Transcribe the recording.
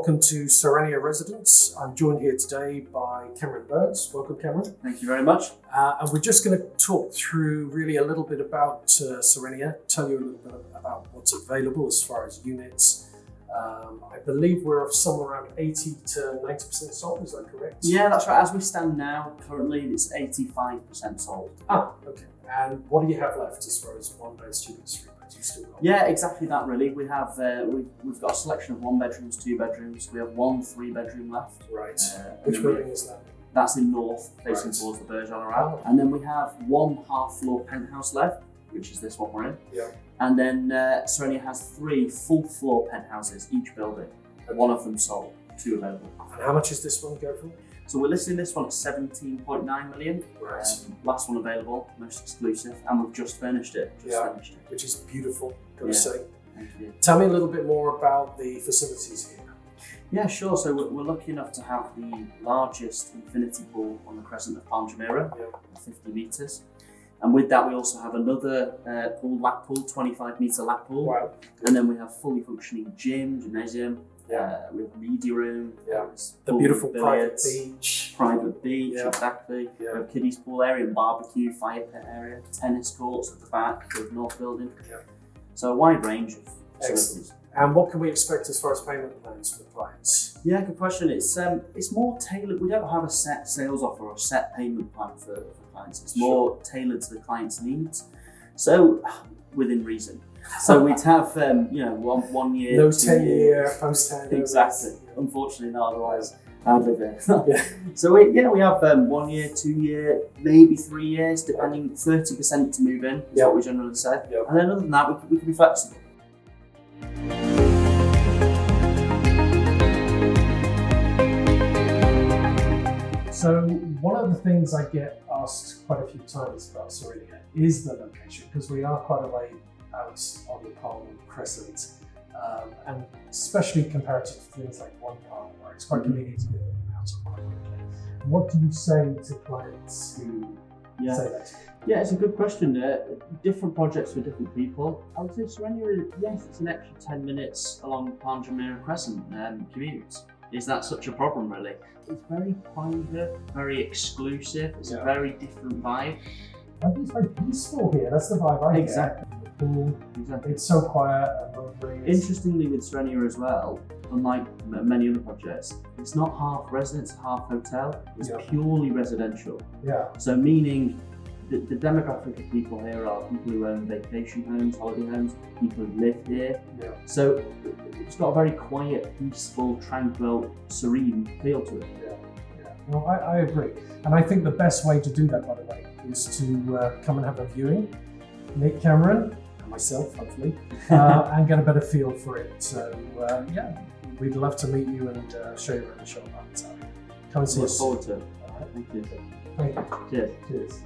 welcome to Serenia Residence. I'm joined here today by Cameron Burns. Welcome, Cameron. Thank you very much. And we're just going to talk through really a little bit about Serenia, tell you a little bit about what's available as far as units. I believe we're somewhere around 80 to 90% sold, is that correct? Yeah, that's right. As we stand now, currently it's 85% sold. Ah, okay. And what do you have left as far as one beds, two beds, three beds? You still got? Yeah, exactly that really. We have we've got a selection of 1 bedrooms, 2 bedrooms. We have 1 3-bedroom left. Right. Which building is that? That's in North, facing towards the Burj Al Arab. And then we have 1 half-floor penthouse left, which is this one we're in. Yeah. And then Serenia has 3 full-floor penthouses, each building. Okay. 1 of them sold, 2 available. And how much is this one go for? So we're listing this one at 17.9 million. Right. Last one available, most exclusive, and we've just finished it. Finished it. Which is beautiful, gotta say. Thank you. Tell me a little bit more about the facilities here. Yeah, sure. So we're lucky enough to have the largest infinity pool on the crescent of Palm Jumeirah, 50 metres. And with that, we also have another pool, lap pool, 25-metre lap pool. Wow. And then we have fully functioning gymnasium. We have a media room. The beautiful private beach. Exactly. We have kiddies pool area and barbecue, fire pit area, tennis courts at the back of the North Building. So a wide range of facilities. And what can we expect as far as payment plans for clients? Yeah, good question. It's more tailored. We don't have a set sales offer or a set payment plan for clients. It's more tailored to the client's needs. So within reason. So we'd have, one year, no 10-year, post-10. Exactly. Unfortunately, not otherwise. I'd live there. So we have 1 year, 2 year, maybe 3 years, depending. 30% to move in is what we generally say. And then other than that, we can be flexible. So one of the things I get asked quite a few times about Serenia is the location, because we are quite a way out on the Palm Crescent, and especially comparative to things like One Palm, where it's quite convenient to get in and out of quite quickly. What do you say to clients who say that to you? Yeah, it's a good question. Different projects for different people. I would say Serenia, yes, it's an extra 10 minutes along Palm Jumeirah Crescent commute. Is that such a problem, really? It's very private, very exclusive. It's a very different vibe. I think it's very peaceful here. That's the vibe I get. Exactly. It's so quiet and lovely. Interestingly, with Serenia as well, unlike many other projects, it's not half residence, half hotel. It's purely residential. So meaning the demographic of people here are people who own vacation homes, holiday homes, people who live here. So it's got a very quiet, peaceful, tranquil, serene feel to it. Well, I agree. And I think the best way to do that, by the way, is to come and have a viewing, meet Cameron, and myself, hopefully, and get a better feel for it. So, we'd love to meet you and show you around the shop. Come and see us. Look forward to it. All right. Thank you. Thank you. Cheers. Cheers.